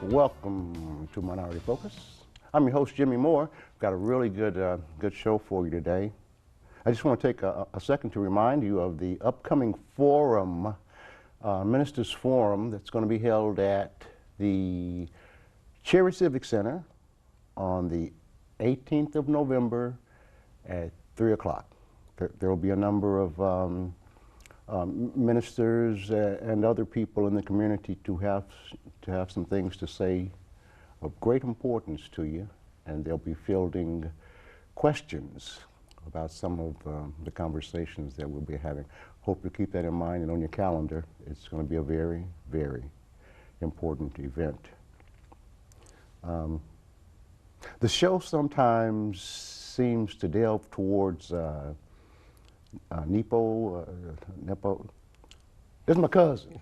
Welcome to Minority Focus. I'm your host, Jimmy Moore. We've got a really good show for you today. I just want to take a second to remind you of the upcoming forum, Ministers Forum, that's going to be held at the Cherry Civic Center on the 18th of November at 3 o'clock. There will be a number of ministers and other people in the community to have some things to say of great importance to you, and they'll be fielding questions about some of the conversations that we'll be having. Hope you keep that in mind and on your calendar. It's going to be a very, very important event. The show sometimes seems to delve towards Nepo. This is my cousin.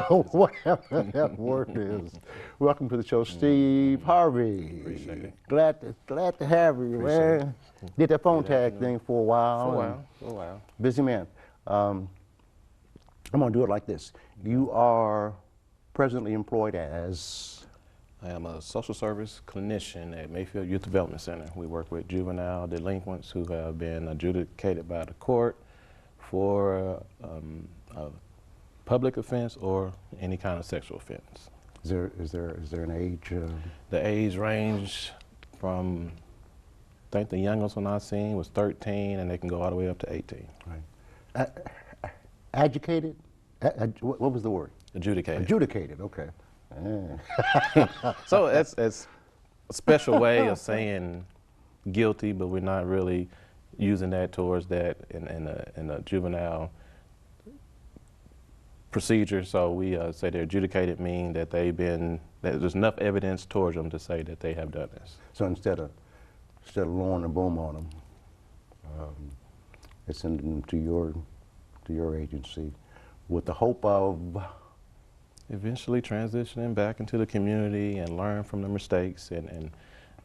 Whatever that word is. Welcome to the show, Steve Harvey. Appreciate it. Glad to have you, man. Did that phone tag thing for a while. For a while. Busy man. I'm gonna do it like this. You are presently employed as? I am a social service clinician at Mayfield Youth Development Center. We work with juvenile delinquents who have been adjudicated by the court for a public offense or any kind of sexual offense. Is there an age? The age range from, I think the youngest one I've seen was 13, and they can go all the way up to 18. Right. Educated? What was the word? Adjudicated. Adjudicated. Okay. So that's a special way of saying guilty, but we're not really using that towards that in a juvenile procedure. So we say they're adjudicated, meaning that that there's enough evidence towards them to say that they have done this. So instead of lowering the boom on them, they send them to your agency with the hope of eventually transitioning back into the community and learn from the mistakes and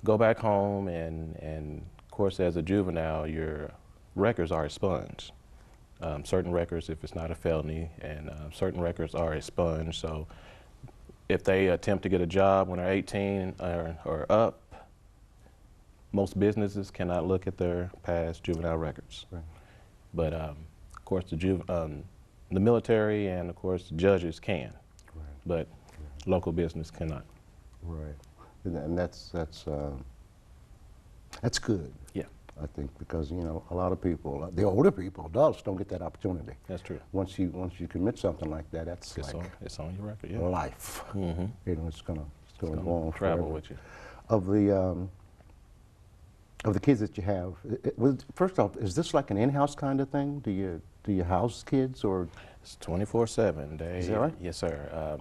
go back home and of course as a juvenile your records are expunged. Certain records if it's not a felony, and certain records are expunged. So if they attempt to get a job when they're 18 or up, most businesses cannot look at their past juvenile records. Right. But of course the military and of course the judges can. But local business cannot. Right, and that's good. Yeah, I think because a lot of people, the older people, adults, don't get that opportunity. that's true. Once you commit something like that, that's It's on your record. Yeah. life. Mm-hmm. It's gonna go on travel forever. with you. Of the kids that you have, first off, is this like an in-house kind of thing? Do you house kids or? It's 24/7. Is that right? Yes, sir.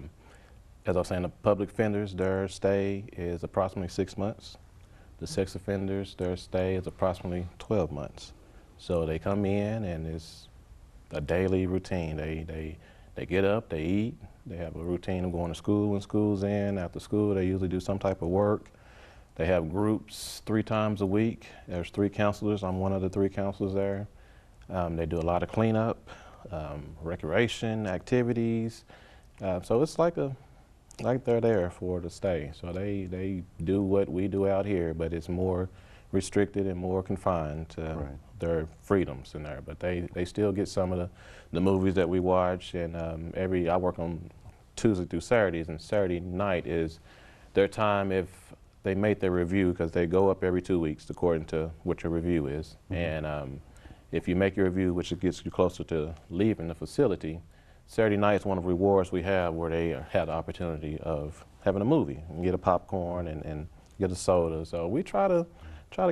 As I was saying, the public offenders, their stay is approximately 6 months. The sex offenders, their stay is approximately 12 months. So they come in and it's a daily routine. They get up, they eat, they have a routine of going to school when school's in. After school, they usually do some type of work. They have groups 3 times a week. There's 3 counselors. I'm one of the 3 counselors there. They do a lot of cleanup, recreation, activities. So it's like they're there for the stay. So they do what we do out here, but it's more restricted and more confined to their freedoms in there. But they still get some of the movies that we watch, and I work on Tuesday through Saturdays, and Saturday night is their time if they make their review, because they go up every 2 weeks according to what your review is. Mm-hmm. And if you make your review, which gets you closer to leaving the facility, Saturday night is one of the rewards we have where they have the opportunity of having a movie and get a popcorn and get a soda. So we try to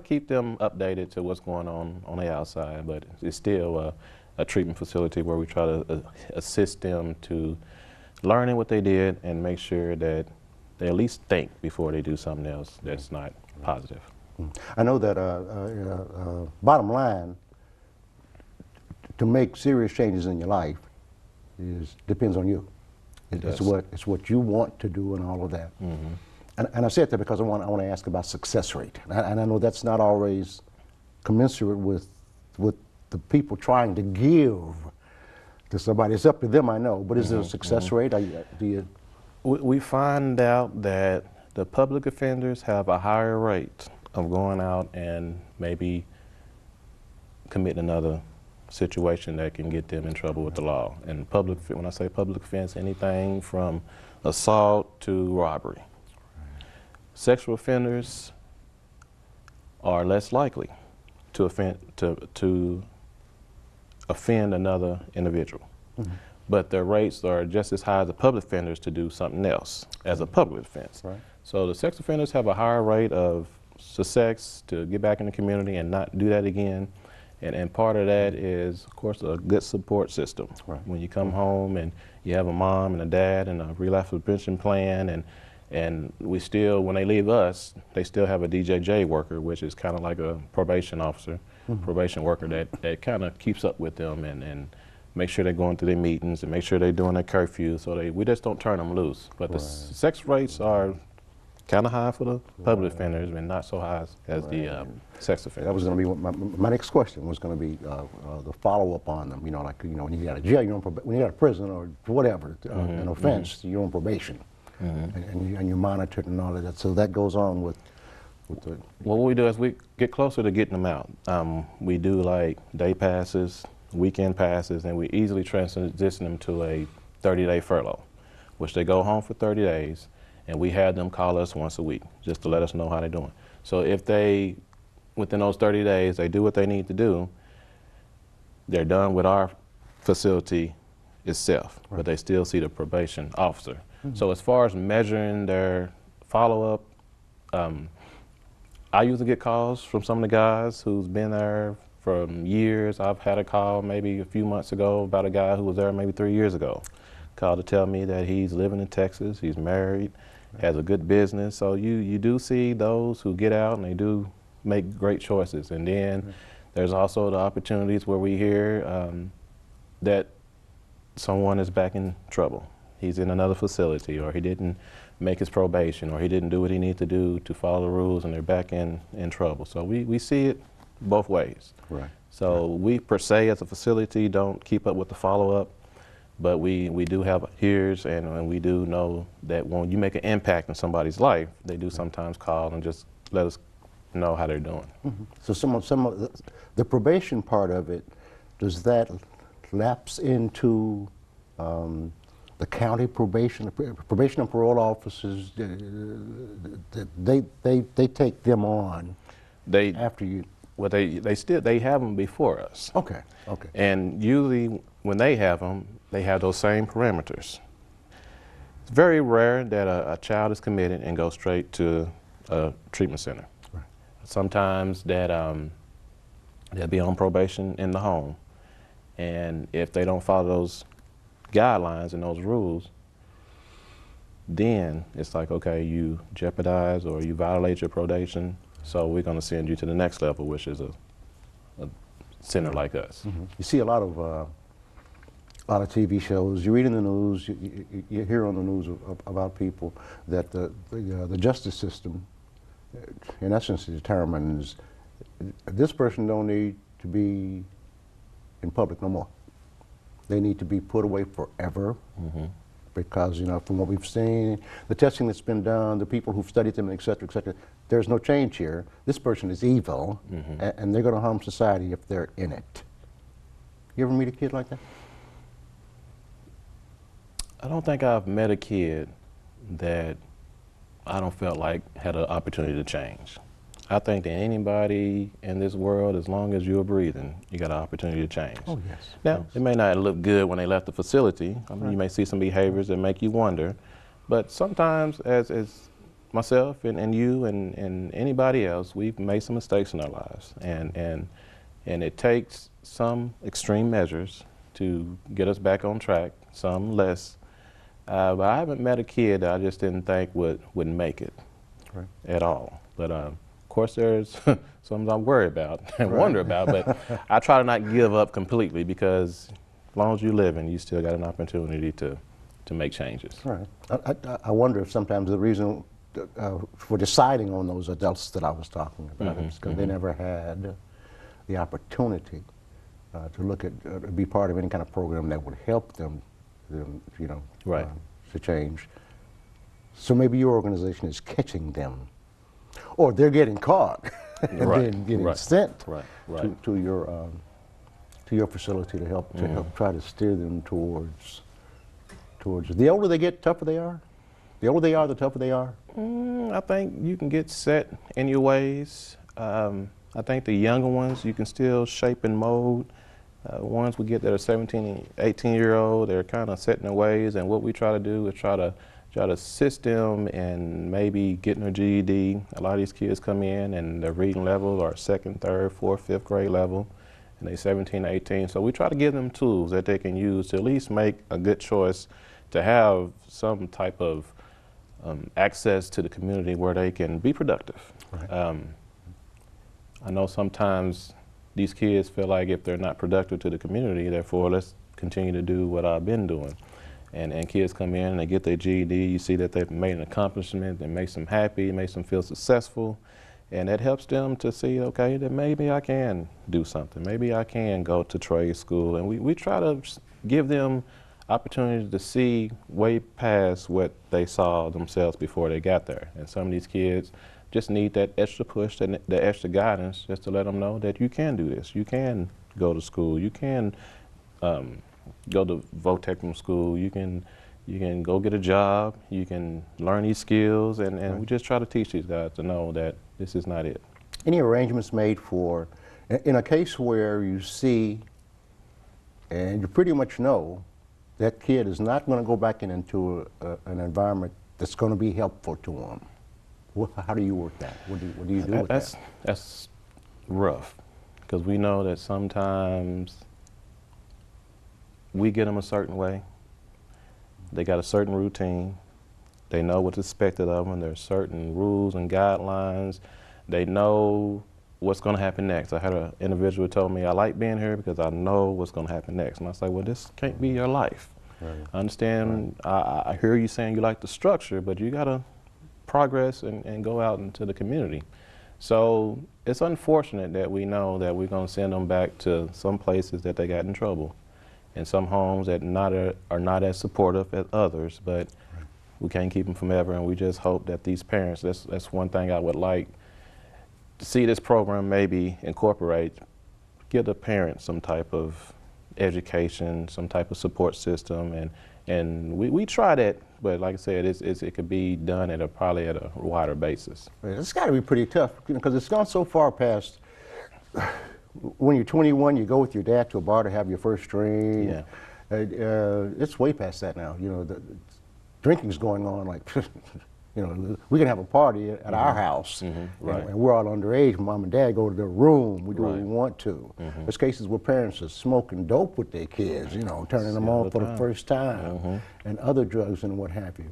keep them updated to what's going on the outside, but it's still a treatment facility where we try to assist them to learning what they did and make sure that they at least think before they do something else that's not positive. I know that bottom line, to make serious changes in your life depends on you. It's what you want to do and all of that. Mm-hmm. And I said that because I want to ask about success rate. And I know that's not always commensurate with the people trying to give to somebody. It's up to them, I know. But is there a success rate? Do you We find out that the public offenders have a higher rate of going out and maybe committing another situation that can get them in trouble with the law. And public, when I say public offense, anything from assault to robbery. Sexual offenders are less likely to offend another individual. Mm-hmm. But their rates are just as high as the public offenders to do something else as a public offense. Right. So the sex offenders have a higher rate of sex to get back in the community and not do that again. And part of that is, of course, a good support system. Right. When you come home and you have a mom and a dad and a relapse prevention plan, and we still, when they leave us, they still have a DJJ worker, which is kind of like a probation officer, probation worker that kind of keeps up with them and make sure they're going through their meetings and make sure they're doing their curfew, so we just don't turn them loose. But the sex rates are kind of high for the public offenders and not so high as the sex offenders. That was going to be my next question was going to be the follow-up on them. You know, like, you know, when you got a jail, you're on when you got a prison or whatever, an offense, you're on probation, and you're monitored and all of that. So that goes on with the. Well, what we do is we get closer to getting them out. We do like day passes, weekend passes, and we easily transition them to a 30-day furlough, which they go home for 30 days. And we have them call us once a week just to let us know how they're doing. So if they, within those 30 days, they do what they need to do, they're done with our facility itself, but they still see the probation officer. So as far as measuring their follow-up, I usually get calls from some of the guys who's been there for years. I've had a call maybe a few months ago about a guy who was there maybe 3 years ago. Called to tell me that he's living in Texas, he's married, has a good business. So you do see those who get out and they do make great choices. And then there's also the opportunities where we hear that someone is back in trouble. He's in another facility, or he didn't make his probation, or he didn't do what he needs to do to follow the rules, and they're back in trouble. So we see it both ways. Right. So we per se as a facility don't keep up with the follow-up. But we do have ears, and we do know that when you make an impact in somebody's life, they do sometimes call and just let us know how they're doing. So some of the probation part of it, does that lapse into the county probation and parole officers? They take them on after you. Well, they have them before us. Okay. Okay. And usually when they have them, they have those same parameters. It's very rare that a child is committed and goes straight to a treatment center. Right. Sometimes that they'll be on probation in the home, and if they don't follow those guidelines and those rules, then it's like, okay, you jeopardize or you violate your probation, so we're going to send you to the next level, which is a center like us. You see a lot of TV shows, you read in the news, you hear on the news about people that the justice system, in essence, determines this person don't need to be in public no more. They need to be put away forever, because, you know, from what we've seen, the testing that's been done, the people who've studied them, et cetera, there's no change here. This person is evil, and they're going to harm society if they're in it. You ever meet a kid like that? I don't think I've met a kid that I don't feel like had an opportunity to change. I think that anybody in this world, as long as you're breathing, you got an opportunity to change. Oh, yes. Now, it may not look good when they left the facility. I mean, you may see some behaviors that make you wonder, but sometimes as myself and you and anybody else, we've made some mistakes in our lives, and it takes some extreme measures to get us back on track, some less. But I haven't met a kid that I just didn't think wouldn't make it at all. But of course, there's some I worry about and wonder about. But I try to not give up completely, because as long as you're living, you still got an opportunity to make changes. Right. I wonder if sometimes the reason for deciding on those adults that I was talking about is because they never had the opportunity to look at, be part of any kind of program that would help them, you know, to change. So maybe your organization is catching them, or they're getting caught and then getting sent to your facility to help try to steer them towards. The older they get, tougher they are. The older they are, the tougher they are. I think you can get set in your ways. I think the younger ones you can still shape and mold. Ones we get that are 17, 18-year-old, they're kind of set in their ways, and what we try to do is try to assist them in maybe getting their GED. A lot of these kids come in and their reading level are second, third, fourth, fifth grade level, and they're 17, 18. So we try to give them tools that they can use to at least make a good choice to have some type of access to the community where they can be productive. Right. I know sometimes these kids feel like if they're not productive to the community, therefore let's continue to do what I've been doing. And kids come in and they get their GED, you see that they've made an accomplishment that makes them happy, makes them feel successful, and that helps them to see, okay, that maybe I can do something, maybe I can go to trade school. And we try to give them opportunities to see way past what they saw themselves before they got there. And some of these kids just need that extra push, that extra guidance, just to let them know that you can do this. You can go to school. You can go to vocational school. You can go get a job. You can learn these skills, and we just try to teach these guys to know that this is not it. Any arrangements made for, in a case where you see, and you pretty much know, that kid is not going to go back into an environment that's going to be helpful to them? How do you work that? What do you do with that? That's rough, because we know that sometimes we get them a certain way. They got a certain routine. They know what's expected of them. There's certain rules and guidelines. They know what's going to happen next. I had an individual who told me, I like being here because I know what's going to happen next. And I was like, well, this can't be your life. Right. I understand, I hear you saying you like the structure, but you got to progress and go out into the community. So it's unfortunate that we know that we're going to send them back to some places that they got in trouble, and some homes that are not as supportive as others, but we can't keep them from ever, and we just hope that these parents, that's one thing I would like to see this program maybe incorporate, give the parents some type of education, some type of support system, and we try that, but like I said, it could be done probably at a wider basis. It's got to be pretty tough, because it's gone so far past. When you're 21, you go with your dad to a bar to have your first drink. Yeah. It's way past that now. You know, the drinking's going on like, you know, we can have a party at our house, and we're all underage. Mom and dad go to their room. We do what we want to. There's cases where parents are smoking dope with their kids, you know, turning them on for the first time, and other drugs and what have you.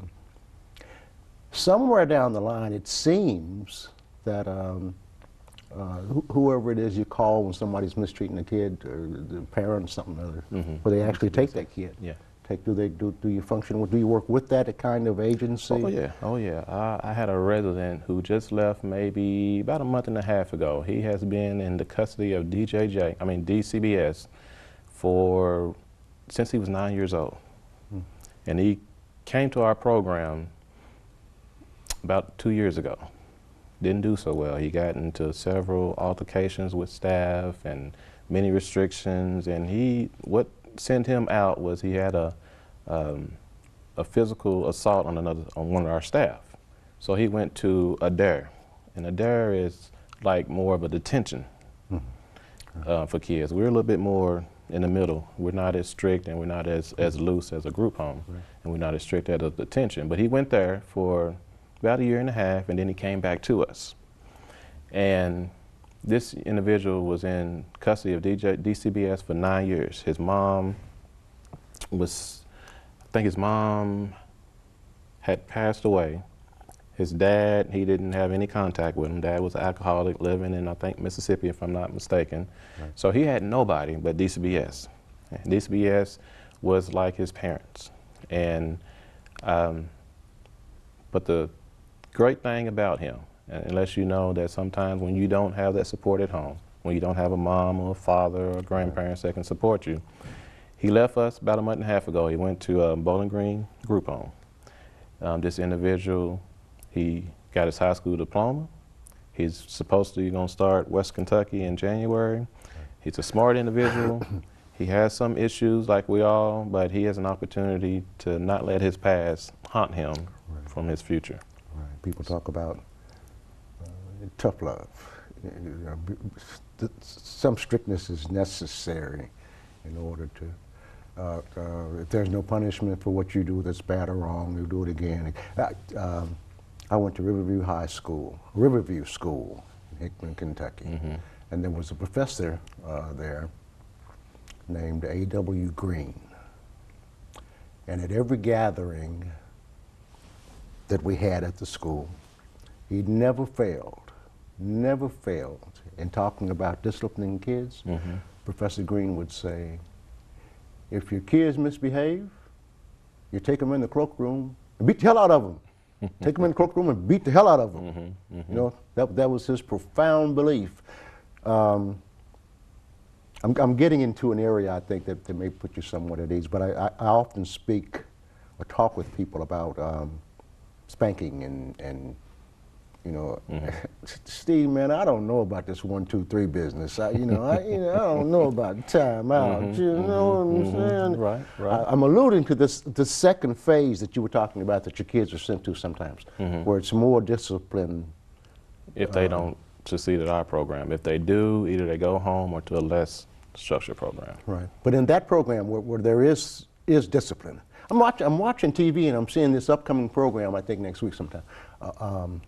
Somewhere down the line, it seems that whoever it is you call when somebody's mistreating a kid, or the parent or something or other, where they actually take that kid. Yeah. Do you function? Do you work with that kind of agency? Oh yeah. I had a resident who just left maybe about a month and a half ago. He has been in the custody of DCBS since he was 9 years old, and he came to our program about 2 years ago. Didn't do so well. He got into several altercations with staff and many restrictions, and what sent him out was he had a physical assault on one of our staff. So he went to a DARE, and a DARE is like more of a detention for kids. We're a little bit more in the middle. We're not as strict, and we're not as loose as a group home, and we're not as strict as a detention. But he went there for about a year and a half, and then he came back to us. And this individual was in custody of DCBS for 9 years. His mom I think his mom had passed away. His dad, he didn't have any contact with him. Dad was an alcoholic living in, I think, Mississippi, if I'm not mistaken. Right. So he had nobody but DCBS. And DCBS was like his parents. And, but the great thing about him, unless you know that sometimes when you don't have that support at home, when you don't have a mom or a father or grandparents that can support you, he left us about a month and a half ago. He went to Bowling Green Group Home. This individual, he got his high school diploma. He's supposed to be going to start West Kentucky in January. He's a smart individual. He has some issues like we all, but he has an opportunity to not let his past haunt him from his future. Right. People talk about tough love. Some strictness is necessary in order to, if there's no punishment for what you do that's bad or wrong, you do it again. I went to Riverview School in Hickman, Kentucky, and there was a professor there named A.W. Green. And at every gathering that we had at the school, he never failed in talking about disciplining kids. Professor Green would say, if your kids misbehave, you take them in the cloakroom and beat the hell out of them. Take them in the cloakroom and beat the hell out of them. You know, that was his profound belief. I'm getting into an area, I think, that may put you somewhat at ease, but I often speak or talk with people about spanking and you know, Steve, man, I don't know about this 1, 2, 3 business. I don't know about time out. You know what I'm saying? Right. I'm alluding to the second phase that you were talking about that your kids are sent to sometimes, where it's more discipline. If they don't succeed at our program. If they do, either they go home or to a less structured program. Right. But in that program where there is discipline, I'm watching TV and I'm seeing this upcoming program, I think next week sometime,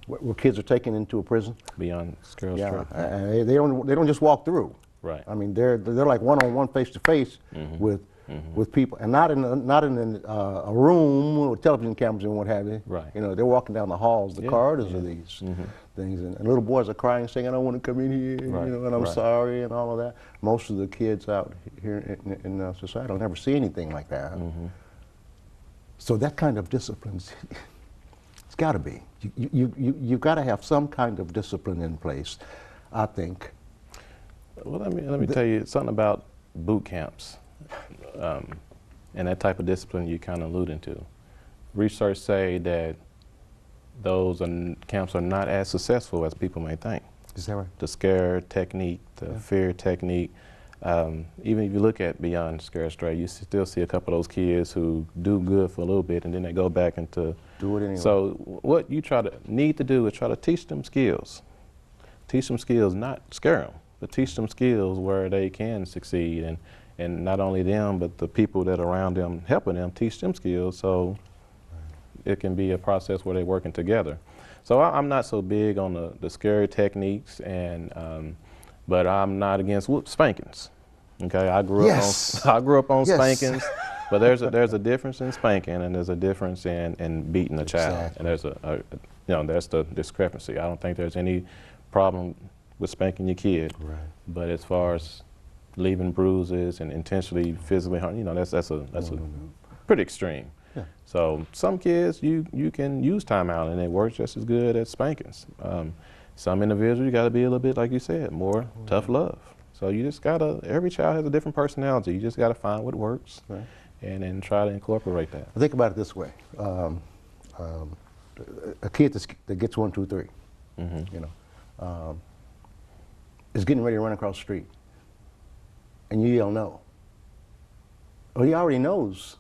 where kids are taken into a prison. Beyond Scales Track. They don't just walk through. Right. I mean, they're like one-on-one, face-to-face with people, and not in a room with television cameras and what have you. Right. You know, they're walking down the halls, the corridors of these things, and little boys are crying, saying, "I don't want to come in here," you know, and I'm sorry, and all of that. Most of the kids out here in society will never see anything like that. So that kind of discipline, it's got to be. You've got to have some kind of discipline in place, I think. Well, let me tell you something about boot camps and that type of discipline you kind of alluding to. Research say that those camps are not as successful as people may think. Is that right? The scare technique, the fear technique. Even if you look at beyond Scare Straight, you still see a couple of those kids who do good for a little bit and then they go back into do it anyway. So what you need to do is try to teach them skills. Teach them skills, not scare them, but teach them skills where they can succeed, and not only them, but the people that are around them, helping them, teach them skills so it can be a process where they're working together. So I'm not so big on the scary techniques, but I'm not against spankings. Okay, I grew up on spankings, but there's a difference in spanking and there's a difference in beating a child, and there's that's the discrepancy. I don't think there's any problem with spanking your kid, but as far as leaving bruises and intentionally physically harm, that's a pretty extreme. Yeah. So some kids you can use timeout and it works just as good as spankings. Some individuals you got to be a little bit, like you said, more tough love. So you just gotta. Every child has a different personality. You just gotta find what works, and then try to incorporate that. Think about it this way: a kid that gets 1, 2, 3, is getting ready to run across the street, and you yell no. Well, he already knows.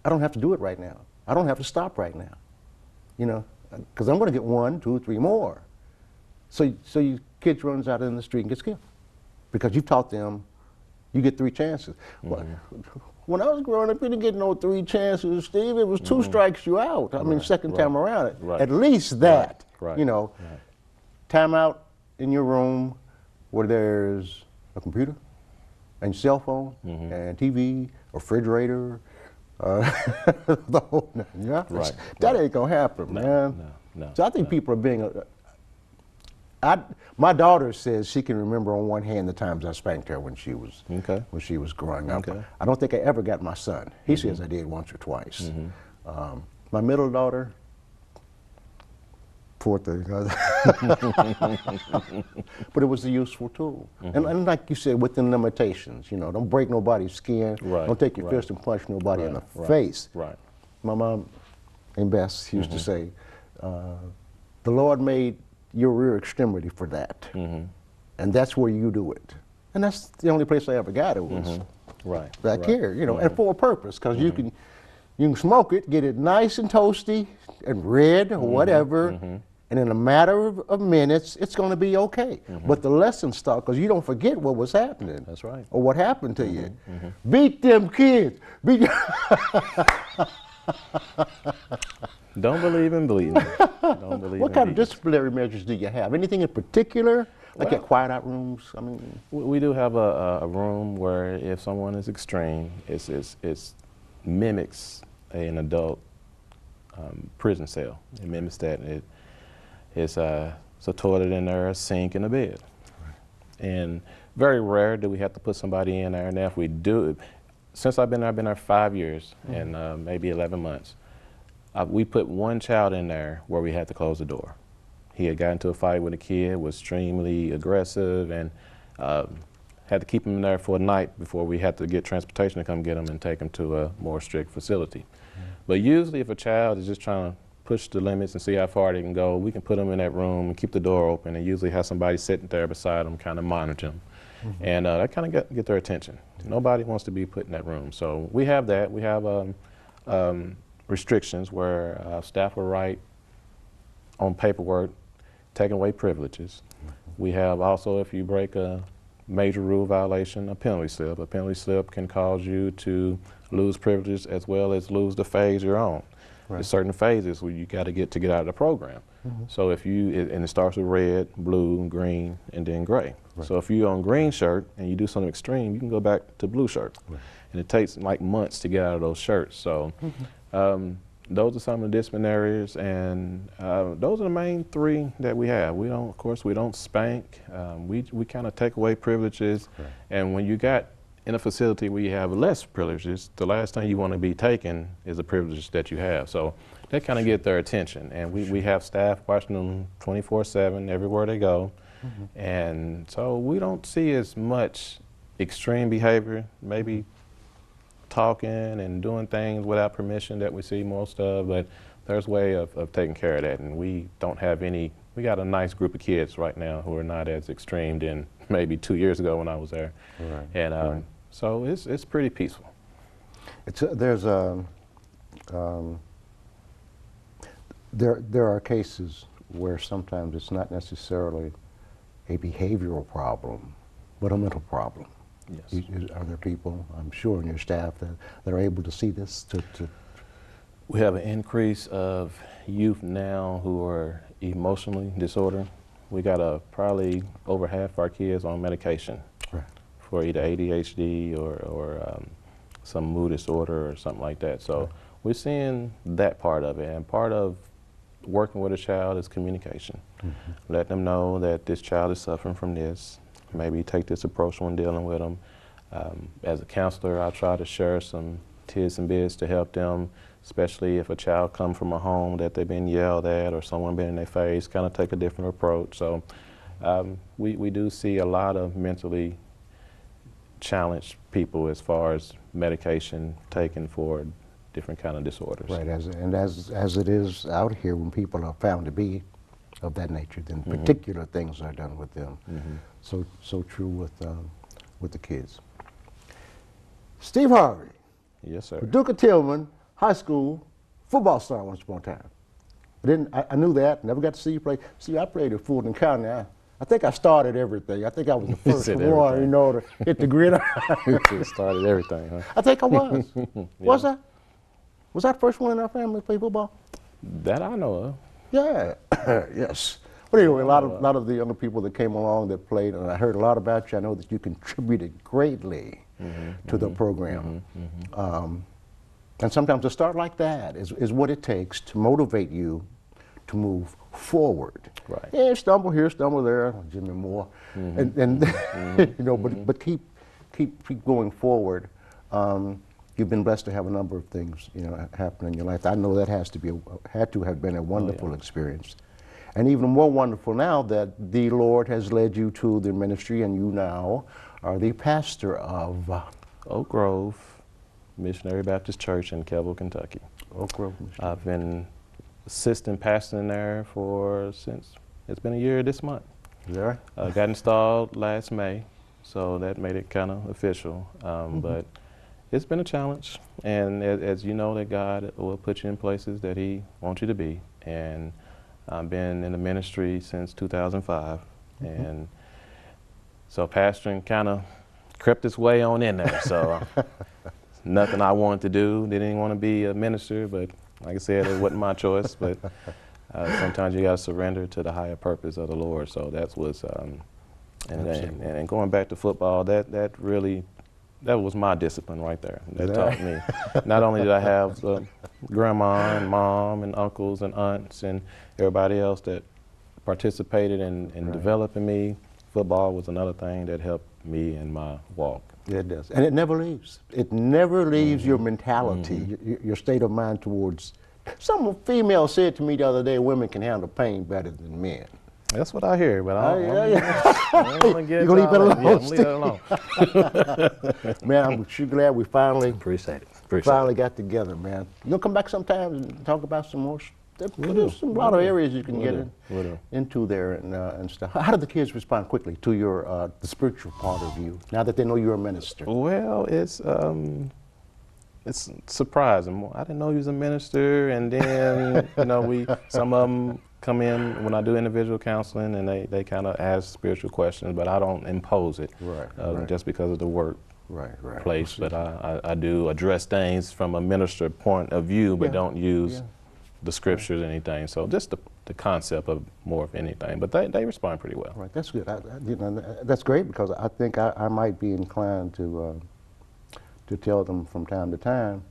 I don't have to do it right now. I don't have to stop right now, because I'm going to get 1, 2, 3 more. So your kid runs out in the street and gets killed because you've taught them you get 3 chances. Well, when I was growing up, you didn't get no 3 chances, Steve. It was 2 strikes you out. I mean, second time around, at least that. Time out in your room where there's a computer and cell phone and TV, refrigerator, the whole that ain't gonna happen, man. No, so I think people are being. My daughter says she can remember on one hand the times I spanked her when she was growing up. I don't think I ever got my son. He says I did once or twice. My middle daughter, poor thing. But it was a useful tool. And like you said, within limitations, don't break nobody's skin. Don't take your fist and punch nobody in the face. My mom and Bess used to say, the Lord made your rear extremity for that. And that's where you do it. And that's the only place I ever got it was back here, you know, and for a purpose, because you can smoke it, get it nice and toasty and red or whatever, and in a matter of minutes, it's going to be okay. But the lessons start, because you don't forget what was happening. That's right. Or what happened to you. Beat them kids. Beat Don't believe in bleeding. Don't believe What in kind of beating. disciplinary measures do you have? Anything in particular? Like at quiet out rooms? I mean, We do have a room where if someone is extreme, it mimics an adult prison cell. It mimics that. It's a toilet in there, a sink, and a bed. And very rare do we have to put somebody in there. Now, if we do, since I've been there 5 years and maybe 11 months, we put one child in there where we had to close the door. He had gotten into a fight with a kid, was extremely aggressive, and had to keep him in there for a night before we had to get transportation to come get him and take him to a more strict facility. But usually if a child is just trying to push the limits and see how far they can go, we can put them in that room and keep the door open and usually have somebody sitting there beside them kind of monitor them. And that kind of get their attention. Nobody wants to be put in that room. So we have that. We have restrictions where staff will write on paperwork taking away privileges. We have also, if you break a major rule violation, a penalty slip. A penalty slip can cause you to lose privileges as well as lose the phase you're on. There's certain phases where you got to get out of the program. So if you, and it starts with red, blue, green, and then gray. So if you're on green shirt and you do something extreme, you can go back to blue shirt. And it takes like months to get out of those shirts. So those are some of the disciplinaries, and those are the main three that we have. We don't, of course, we don't spank. We kind of take away privileges. And when you got in a facility where you have less privileges, the last thing you want to be taken is the privileges that you have. So that kind of get their attention. And we have staff watching them 24/7 everywhere they go. And so we don't see as much extreme behavior, maybe talking and doing things without permission that we see most of, but there's a way of taking care of that. And we don't have any, we got a nice group of kids right now who are not as extreme than maybe 2 years ago when I was there. And so it's pretty peaceful. There are cases where sometimes it's not necessarily a behavioral problem, but a mental problem. Yes. Are there people, I'm sure, in your staff that are able to see this? We have an increase of youth now who are emotionally disordered. We got probably over half our kids on medication for either ADHD or some mood disorder or something like that. So we're seeing that part of it, and part of working with a child is communication. Let them know that this child is suffering from this. Maybe take this approach when dealing with them. As a counselor, I try to share some tips and bits to help them, especially if a child comes from a home that they've been yelled at or someone been in their face, kind of take a different approach. So we do see a lot of mentally challenged people as far as medication taken for different kind of disorders. Right, as it is out here, when people are found to be of that nature, then particular things are done with them. So true with the kids. Steve Harvey. Yes, sir. Paducah Tillman High School football star once upon a time. I knew that. Never got to see you play. See, I played at Fulton County. I think I started everything. I think I was the first one, you know, to hit the gridiron. You started everything, huh? I think I was. Was I? Was I the first one in our family to play football? That I know of. Yeah. Yes. But anyway, a lot of the younger people that came along that played, and I heard a lot about you. I know that you contributed greatly to the program. And sometimes a start like that is what it takes to motivate you to move forward. Right. Yeah, stumble here, stumble there, Jimmy Moore, and you know, but keep going forward. You've been blessed to have a number of things, you know, happen in your life. I know that had to have been a wonderful experience, and even more wonderful now that the Lord has led you to the ministry, and you now are the pastor of Oak Grove Missionary Baptist Church in Kelville, Kentucky. Oak Grove, Michigan. I've been assistant pastoring there since it's been a year this month. Is that right? Got installed last May, so that made it kind of official. But it's been a challenge, and as you know, that God will put you in places that He wants you to be. And I've been in the ministry since 2005, and so pastoring kind of crept its way on in there. So nothing I wanted to do. Didn't even want to be a minister, but like I said, it wasn't my choice. But sometimes you got to surrender to the higher purpose of the Lord. So that was, and going back to football, that was my discipline right there. That taught me. Not only did I have grandma and mom and uncles and aunts and everybody else that participated in developing me, football was another thing that helped me in my walk. Yeah, it does. And it never leaves. It never leaves your mentality, your state of mind towards. Some female said to me the other day, women can handle pain better than men. That's what I hear, but I'm gonna get You're gonna leave it alone. Yeah, I'm leave it alone. Man, I'm sure glad we finally Appreciate it. got together, man. You gonna come back sometime and talk about some more? There's a lot of areas you can get into there and stuff. How did the kids respond quickly to your the spiritual part of you now that they know you're a minister? Well, it's surprising. I didn't know he was a minister, and then some of them come in when I do individual counseling, and they kind of ask spiritual questions, but I don't impose it, just because of the work place. But I do address things from a minister point of view, but don't use the scriptures or anything. So just the concept of more of anything. But they respond pretty well. Right, that's good. That's great, because I think I might be inclined to tell them from time to time,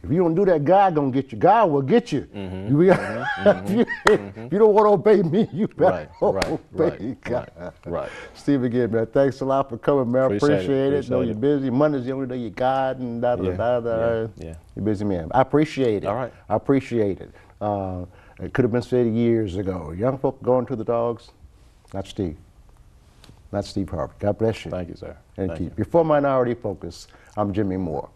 if you don't do that, God gonna get you. God will get you. If you don't want to obey me, you better obey God. Right. Steve, again, man, thanks a lot for coming, man. Appreciate it. Know you're busy. Monday's the only day you God and You're a busy man. I appreciate it. All right. I appreciate it. It could have been said years ago. Young folk going to the dogs, not Steve. Not Steve Harvey. God bless you. Thank you, sir. And keep you. For Minority Focus, I'm Jimmy Moore.